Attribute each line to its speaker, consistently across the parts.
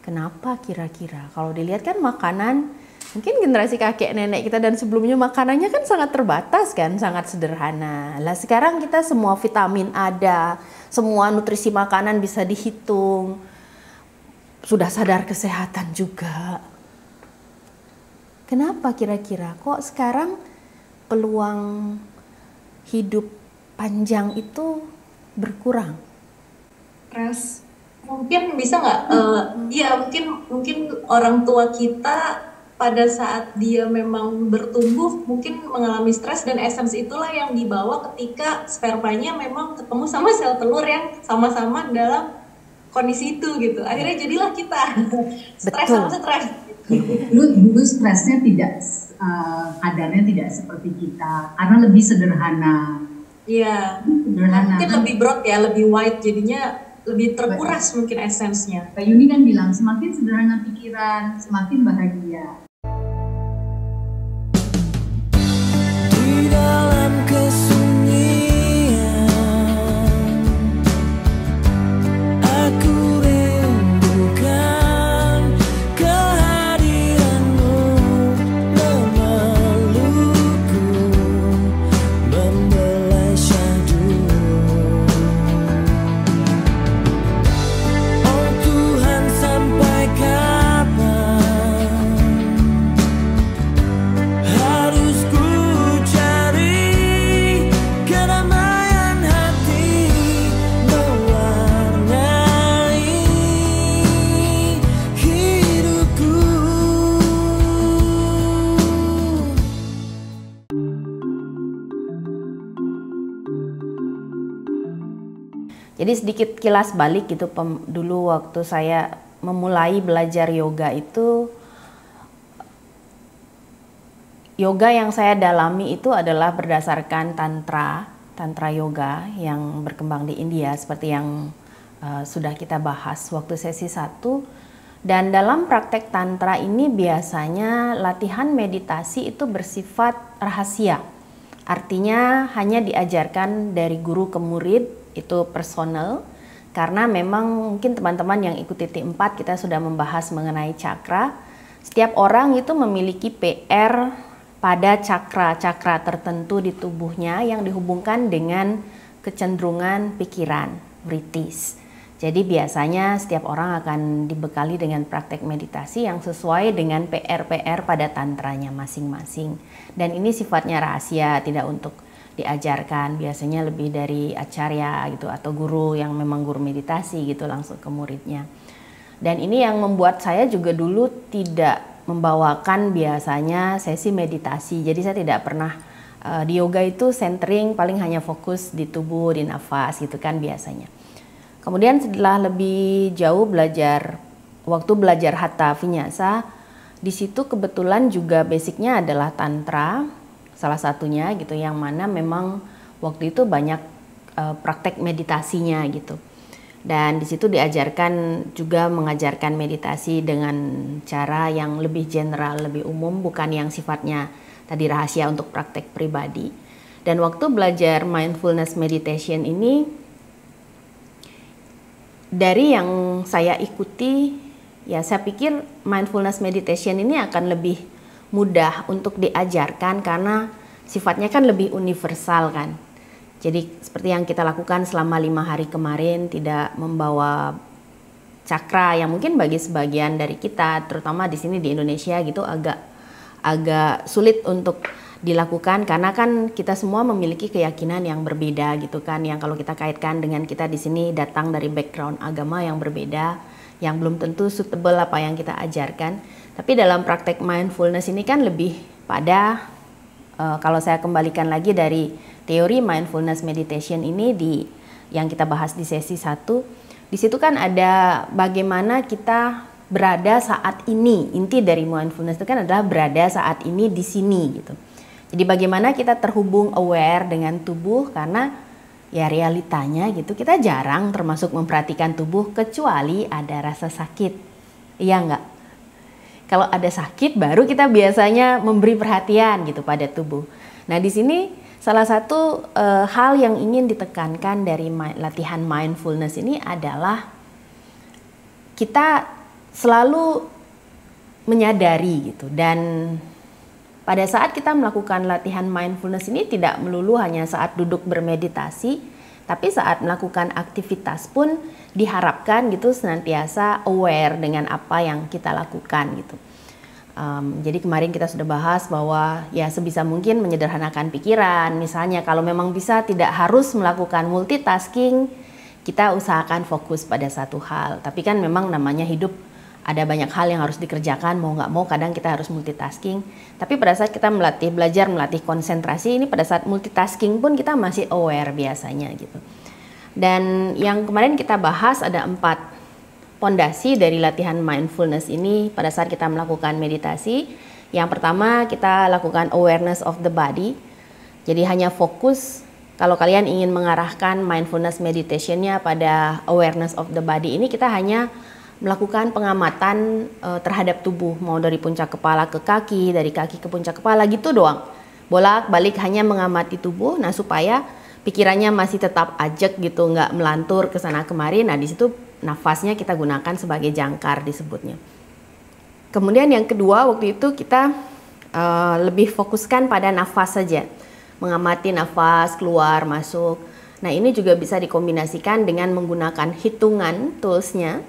Speaker 1: Kenapa kira-kira? Kalau dilihat kan makanan, mungkin generasi kakek nenek kita dan sebelumnya makanannya kan sangat terbatas kan, sangat sederhana. Lah sekarang kita semua vitamin ada, semua nutrisi makanan bisa dihitung, sudah sadar kesehatan juga. Kenapa kira-kira? Kok sekarang peluang hidup panjang itu berkurang?
Speaker 2: Stres. Mungkin bisa nggak? Ya mungkin orang tua kita pada saat dia memang bertumbuh mungkin mengalami stres dan essence itulah yang dibawa ketika spermanya memang ketemu sama sel telur yang sama-sama dalam kondisi itu gitu. Akhirnya jadilah kita stres sama stres.
Speaker 3: Dulu stresnya tidak kadarnya tidak seperti kita karena lebih sederhana.
Speaker 2: Iya. Sederhana. Mungkin lebih broad ya, lebih wide jadinya lebih terkuras mungkin esensinya.
Speaker 3: Mbak Yuni kan bilang semakin sederhana pikiran, semakin bahagia.
Speaker 4: Di dalam kesunyian, aku rindukan kehadiranmu, memelukku, membelai syahdu. Oh Tuhan, sampai kapan harus ku cari kedamaian hati, mewarnai hidupku.
Speaker 1: Jadi sedikit kilas balik gitu, dulu waktu saya memulai belajar yoga itu, yoga yang saya dalami itu adalah berdasarkan tantra yoga yang berkembang di India seperti yang sudah kita bahas waktu sesi 1. Dan dalam praktek tantra ini biasanya latihan meditasi itu bersifat rahasia. Artinya hanya diajarkan dari guru ke murid, itu personal, karena memang mungkin teman-teman yang ikuti T4 kita sudah membahas mengenai cakra. Setiap orang itu memiliki PR pada cakra-cakra tertentu di tubuhnya yang dihubungkan dengan kecenderungan pikiran, vrittis. Jadi biasanya setiap orang akan dibekali dengan praktek meditasi yang sesuai dengan PR-PR pada tantranya masing-masing. Dan ini sifatnya rahasia, tidak untuk diajarkan, biasanya lebih dari acarya gitu atau guru yang memang guru meditasi gitu langsung ke muridnya. Dan ini yang membuat saya juga dulu tidak membawakan biasanya sesi meditasi. Jadi saya tidak pernah di yoga itu centering, paling hanya fokus di tubuh, di nafas gitu kan biasanya. Kemudian setelah lebih jauh waktu belajar Hatha Vinyasa, di situ kebetulan juga basicnya adalah tantra, salah satunya gitu, yang mana memang waktu itu banyak praktek meditasinya gitu. Dan di situ diajarkan juga mengajarkan meditasi dengan cara yang lebih general, lebih umum, bukan yang sifatnya tadi rahasia untuk praktek pribadi. Dan waktu belajar mindfulness meditation ini, dari yang saya ikuti, ya saya pikir mindfulness meditation ini akan lebih mudah untuk diajarkan karena sifatnya kan lebih universal kan. Jadi seperti yang kita lakukan selama 5 hari kemarin, tidak membawa cakra yang mungkin bagi sebagian dari kita, terutama di sini di Indonesia gitu, agak sulit untuk dilakukan karena kan kita semua memiliki keyakinan yang berbeda gitu kan, yang kalau kita kaitkan dengan kita di sini datang dari background agama yang berbeda, yang belum tentu suitable apa yang kita ajarkan. Tapi dalam praktek mindfulness ini kan lebih pada kalau saya kembalikan lagi dari teori mindfulness meditation ini yang kita bahas di sesi 1, di situ kan ada bagaimana kita berada saat ini. Inti dari mindfulness itu kan adalah berada saat ini di sini gitu. Jadi bagaimana kita terhubung aware dengan tubuh, karena ya realitanya gitu kita jarang termasuk memperhatikan tubuh kecuali ada rasa sakit. Iya enggak? Kalau ada sakit baru kita biasanya memberi perhatian gitu pada tubuh. Nah di sini salah satu hal yang ingin ditekankan dari latihan mindfulness ini adalah kita selalu menyadari gitu. Dan pada saat kita melakukan latihan mindfulness ini tidak melulu hanya saat duduk bermeditasi, tapi saat melakukan aktivitas pun diharapkan gitu senantiasa aware dengan apa yang kita lakukan gitu. Jadi kemarin kita sudah bahas bahwa ya sebisa mungkin menyederhanakan pikiran. Misalnya kalau memang bisa tidak harus melakukan multitasking, kita usahakan fokus pada satu hal. Tapi kan memang namanya hidup, ada banyak hal yang harus dikerjakan, mau nggak mau kadang kita harus multitasking. Tapi pada saat kita belajar melatih konsentrasi, ini pada saat multitasking pun kita masih aware biasanya gitu. Dan yang kemarin kita bahas ada 4 pondasi dari latihan mindfulness ini pada saat kita melakukan meditasi. Yang pertama kita lakukan awareness of the body. Jadi hanya fokus, kalau kalian ingin mengarahkan mindfulness meditationnya pada awareness of the body ini, kita hanya melakukan pengamatan terhadap tubuh, mau dari puncak kepala ke kaki, dari kaki ke puncak kepala gitu doang. Bolak-balik hanya mengamati tubuh, nah supaya pikirannya masih tetap ajak gitu, nggak melantur ke sana kemari. Nah di situ nafasnya kita gunakan sebagai jangkar disebutnya. Kemudian yang kedua waktu itu kita lebih fokuskan pada nafas saja, mengamati nafas keluar masuk. Nah ini juga bisa dikombinasikan dengan menggunakan hitungan toolsnya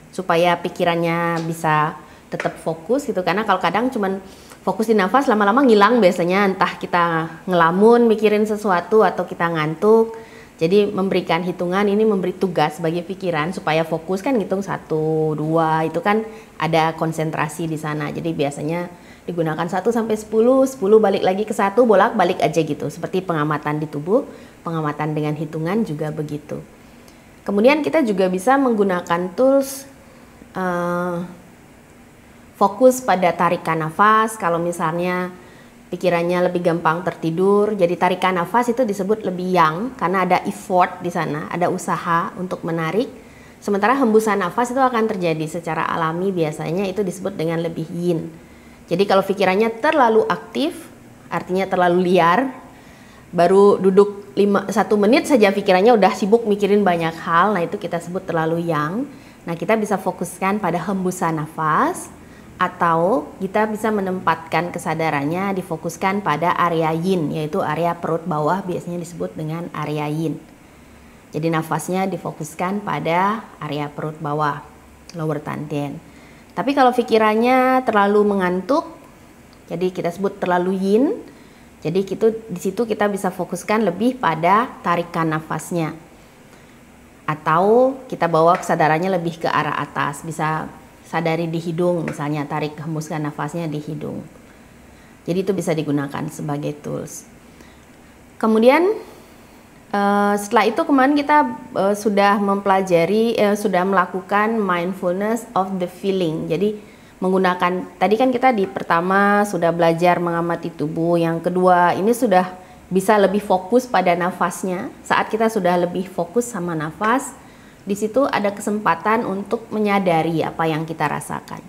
Speaker 1: supaya pikirannya bisa tetap fokus gitu. Karena kalau kadang cuman fokus di nafas lama-lama ngilang biasanya, entah kita ngelamun mikirin sesuatu atau kita ngantuk. Jadi memberikan hitungan ini memberi tugas bagi pikiran supaya fokus, kan ngitung 1, 2 itu kan ada konsentrasi di sana. Jadi biasanya digunakan 1 sampai 10 balik lagi ke 1, bolak-balik aja gitu. Seperti pengamatan di tubuh, pengamatan dengan hitungan juga begitu. Kemudian kita juga bisa menggunakan tools fokus pada tarikan nafas. Kalau misalnya pikirannya lebih gampang tertidur, jadi tarikan nafas itu disebut lebih yang karena ada effort di sana, ada usaha untuk menarik. Sementara hembusan nafas itu akan terjadi secara alami, biasanya itu disebut dengan lebih yin. Jadi kalau pikirannya terlalu aktif, artinya terlalu liar, baru duduk 1 menit saja pikirannya udah sibuk mikirin banyak hal, nah itu kita sebut terlalu yang. Nah kita bisa fokuskan pada hembusan nafas, atau kita bisa menempatkan kesadarannya difokuskan pada area yin, yaitu area perut bawah, biasanya disebut dengan area yin. Jadi nafasnya difokuskan pada area perut bawah, lower dantian. Tapi kalau pikirannya terlalu mengantuk, jadi kita sebut terlalu yin. Jadi di situ kita bisa fokuskan lebih pada tarikan nafasnya. Atau kita bawa kesadarannya lebih ke arah atas, bisa sadari di hidung, misalnya tarik hembuskan nafasnya di hidung. Jadi itu bisa digunakan sebagai tools. Kemudian setelah itu kemarin kita sudah mempelajari, sudah melakukan mindfulness of the feeling. Jadi menggunakan, tadi kan kita di pertama sudah belajar mengamati tubuh, yang kedua ini sudah bisa lebih fokus pada nafasnya. Saat kita sudah lebih fokus sama nafas, di situ ada kesempatan untuk menyadari apa yang kita rasakan.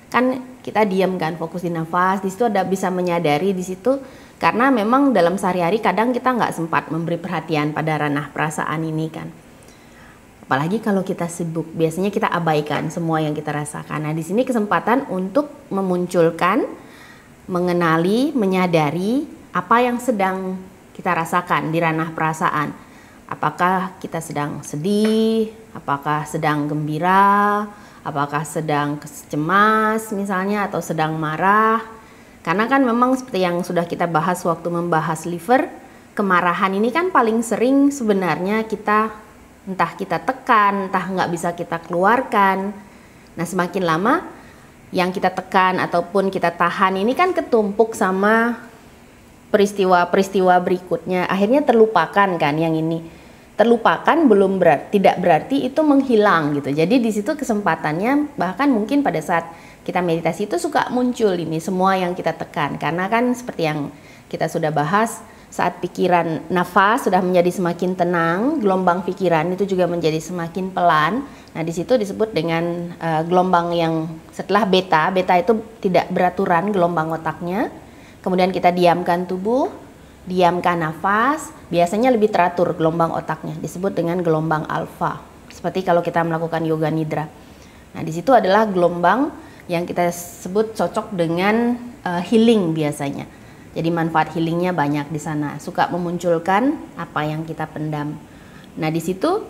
Speaker 1: Kan kita diam kan, fokus di nafas, di situ ada bisa menyadari di situ, karena memang dalam sehari-hari kadang kita nggak sempat memberi perhatian pada ranah perasaan ini kan. Apalagi kalau kita sibuk, biasanya kita abaikan semua yang kita rasakan. Nah di sini kesempatan untuk memunculkan, mengenali, menyadari apa yang sedang kita rasakan di ranah perasaan. Apakah kita sedang sedih, apakah sedang gembira, apakah sedang cemas misalnya, atau sedang marah. Karena kan memang seperti yang sudah kita bahas waktu membahas liver, kemarahan ini kan paling sering sebenarnya kita, entah kita tekan, entah nggak bisa kita keluarkan. Nah semakin lama yang kita tekan ataupun kita tahan ini kan ketumpuk sama peristiwa-peristiwa berikutnya, akhirnya terlupakan kan yang ini. Terlupakan tidak berarti itu menghilang gitu. Jadi di situ kesempatannya, bahkan mungkin pada saat kita meditasi itu suka muncul ini semua yang kita tekan. Karena kan seperti yang kita sudah bahas, saat pikiran nafas sudah menjadi semakin tenang, gelombang pikiran itu juga menjadi semakin pelan. Nah di situ disebut dengan gelombang yang setelah beta itu tidak beraturan gelombang otaknya. Kemudian kita diamkan tubuh, diamkan nafas, biasanya lebih teratur gelombang otaknya, disebut dengan gelombang alfa. Seperti kalau kita melakukan yoga nidra. Nah, di situ adalah gelombang yang kita sebut cocok dengan healing biasanya. Jadi manfaat healingnya banyak di sana. Suka memunculkan apa yang kita pendam. Nah, di situ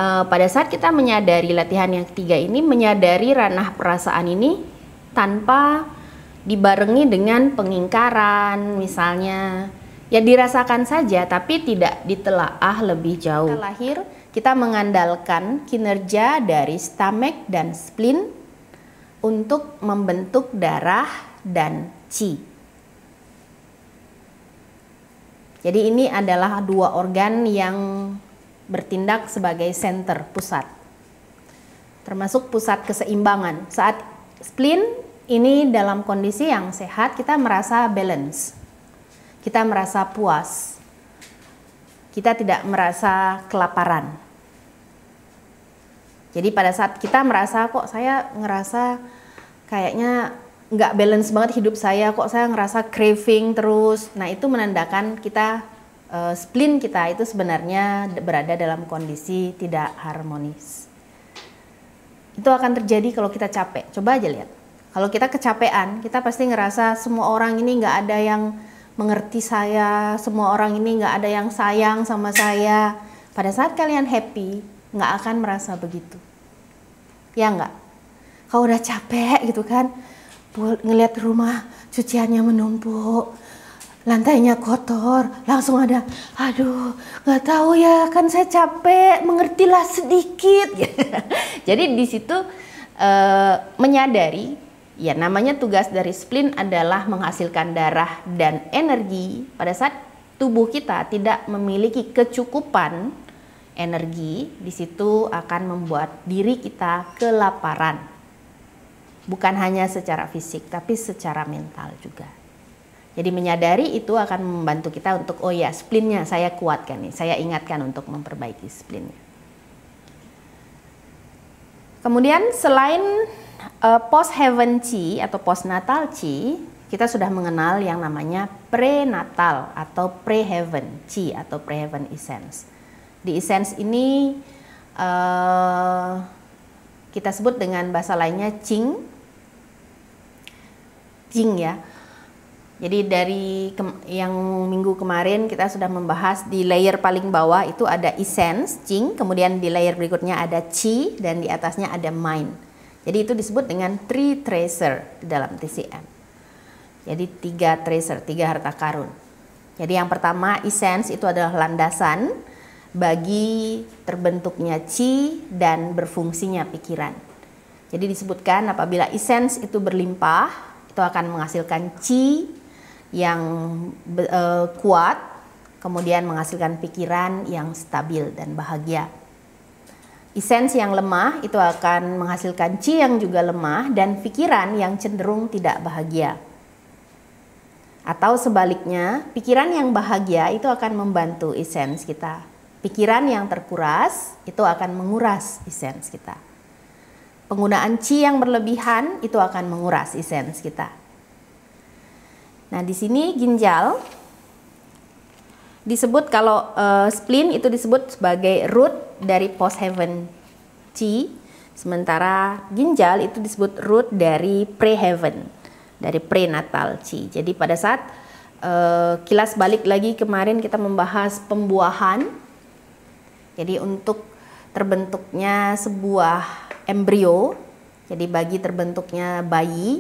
Speaker 1: pada saat kita menyadari latihan yang ketiga ini, menyadari ranah perasaan ini tanpa dibarengi dengan pengingkaran misalnya. Ya dirasakan saja tapi tidak ditelaah lebih jauh. Kita lahir, kita mengandalkan kinerja dari stomach dan spleen untuk membentuk darah dan qi. Jadi ini adalah dua organ yang bertindak sebagai center, pusat. Termasuk pusat keseimbangan. Saat spleen ini dalam kondisi yang sehat, kita merasa balance. Kita merasa puas. Kita tidak merasa kelaparan. Jadi pada saat kita merasa kok saya ngerasa kayaknya nggak balance banget hidup saya, kok saya ngerasa craving terus. Nah itu menandakan kita spleen kita itu sebenarnya berada dalam kondisi tidak harmonis. Itu akan terjadi kalau kita capek. Coba aja lihat. Kalau kita kecapean, kita pasti ngerasa semua orang ini nggak ada yang mengerti saya, semua orang ini nggak ada yang sayang sama saya. Pada saat kalian happy, nggak akan merasa begitu. Ya nggak? Kalau udah capek gitu kan, ngelihat rumah cuciannya menumpuk, lantainya kotor, langsung ada, aduh nggak tahu ya, kan saya capek, mengertilah sedikit. Jadi di situ menyadari, ya namanya tugas dari spleen adalah menghasilkan darah dan energi. Pada saat tubuh kita tidak memiliki kecukupan energi, di situ akan membuat diri kita kelaparan. Bukan hanya secara fisik, tapi secara mental juga. Jadi menyadari itu akan membantu kita untuk, oh ya spleennya saya kuatkan nih, saya ingatkan untuk memperbaiki spleennya. Kemudian selain post-heaven qi atau postnatal qi, kita sudah mengenal yang namanya prenatal atau pre-heaven qi atau pre-heaven essence. Di essence ini kita sebut dengan bahasa lainnya qing ya. Jadi dari yang minggu kemarin kita sudah membahas di layer paling bawah itu ada essence, qing, kemudian di layer berikutnya ada qi, dan di atasnya ada mind. Jadi itu disebut dengan three treasure di dalam TCM. Jadi 3 treasure, 3 harta karun. Jadi yang pertama essence itu adalah landasan bagi terbentuknya qi dan berfungsinya pikiran. Jadi disebutkan apabila essence itu berlimpah, itu akan menghasilkan qi yang kuat, kemudian menghasilkan pikiran yang stabil dan bahagia. Essence yang lemah itu akan menghasilkan qi yang juga lemah dan pikiran yang cenderung tidak bahagia. Atau sebaliknya, pikiran yang bahagia itu akan membantu essence kita. Pikiran yang terkuras itu akan menguras essence kita. Penggunaan qi yang berlebihan itu akan menguras essence kita. Nah, di sini ginjal disebut kalau spleen itu disebut sebagai root dari post-heaven qi, sementara ginjal itu disebut root dari pre-heaven, dari prenatal qi. Jadi pada saat kilas balik lagi kemarin kita membahas pembuahan. Jadi untuk terbentuknya sebuah embrio, jadi bagi terbentuknya bayi,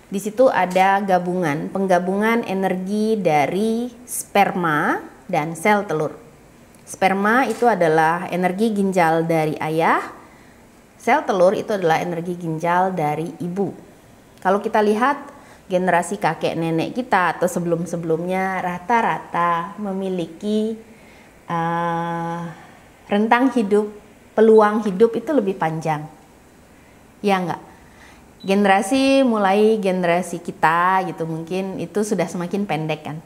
Speaker 1: di situ ada penggabungan energi dari sperma dan sel telur. Sperma itu adalah energi ginjal dari ayah, sel telur itu adalah energi ginjal dari ibu. Kalau kita lihat generasi kakek nenek kita atau sebelum-sebelumnya rata-rata memiliki rentang hidup, peluang hidup itu lebih panjang. Ya enggak? Mulai generasi kita gitu mungkin itu sudah semakin pendek kan.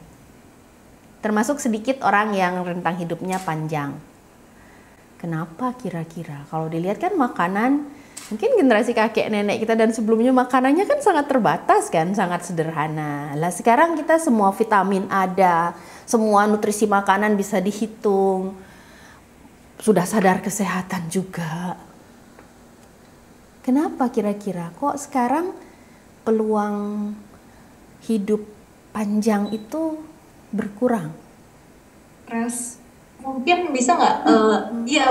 Speaker 1: Termasuk sedikit orang yang rentang hidupnya panjang. Kenapa kira-kira? Kalau dilihat kan makanan, mungkin generasi kakek nenek kita dan sebelumnya makanannya kan sangat terbatas kan, sangat sederhana. Lah sekarang kita semua vitamin ada, semua nutrisi makanan bisa dihitung. Sudah sadar kesehatan juga. Kenapa kira-kira kok sekarang peluang hidup panjang itu berkurang?
Speaker 2: Stres. Mungkin bisa nggak? Ya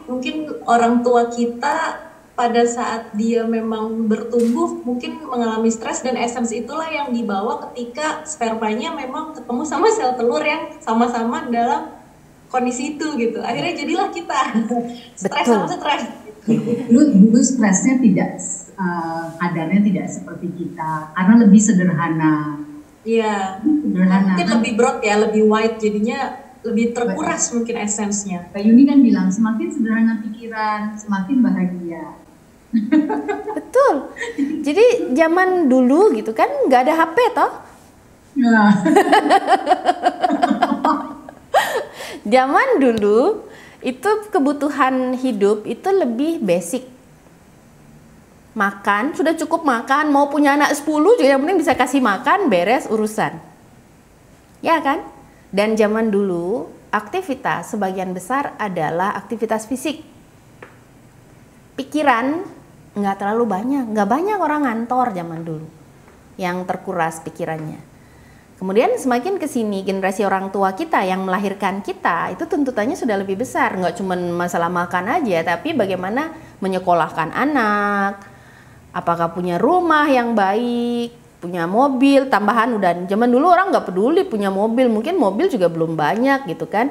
Speaker 2: mungkin orang tua kita pada saat dia memang bertumbuh mungkin mengalami stres, dan essence itulah yang dibawa ketika spermanya memang ketemu sama sel telur yang sama-sama dalam kondisi itu gitu. Akhirnya jadilah kita stres
Speaker 1: Betul.
Speaker 2: sama stres.
Speaker 3: Dulu stresnya tidak kadarnya tidak seperti kita karena lebih sederhana.
Speaker 2: Iya.
Speaker 3: Sederhana.
Speaker 2: Mungkin lebih broad ya, lebih wide, jadinya lebih terkuras mungkin esensnya.
Speaker 3: Mbak Yuni kan bilang semakin sederhana pikiran, semakin bahagia.
Speaker 1: Betul. Jadi zaman dulu gitu kan nggak ada HP toh.
Speaker 3: Nah,
Speaker 1: Zaman dulu itu kebutuhan hidup itu lebih basic. Makan, sudah cukup makan, mau punya anak 10 juga yang penting bisa kasih makan, beres urusan. Ya kan? Dan zaman dulu aktivitas sebagian besar adalah aktivitas fisik. Pikiran nggak terlalu banyak, nggak banyak orang ngantor zaman dulu yang terkuras pikirannya. Kemudian semakin kesini generasi orang tua kita yang melahirkan kita itu tuntutannya sudah lebih besar, nggak cuma masalah makan aja, tapi bagaimana menyekolahkan anak, apakah punya rumah yang baik, punya mobil tambahan. Udah zaman dulu orang nggak peduli punya mobil, mungkin mobil juga belum banyak gitu kan,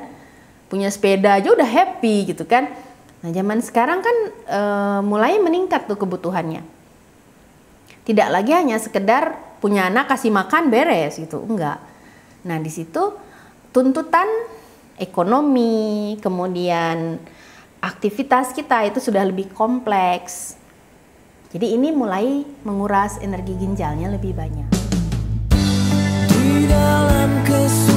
Speaker 1: punya sepeda aja udah happy gitu kan. Nah zaman sekarang kan mulai meningkat tuh kebutuhannya, tidak lagi hanya sekedar punya anak kasih makan beres gitu, enggak. Nah di situ tuntutan ekonomi, kemudian aktivitas kita itu sudah lebih kompleks. Jadi ini mulai menguras energi ginjalnya lebih banyak.
Speaker 4: Di dalam kesulitan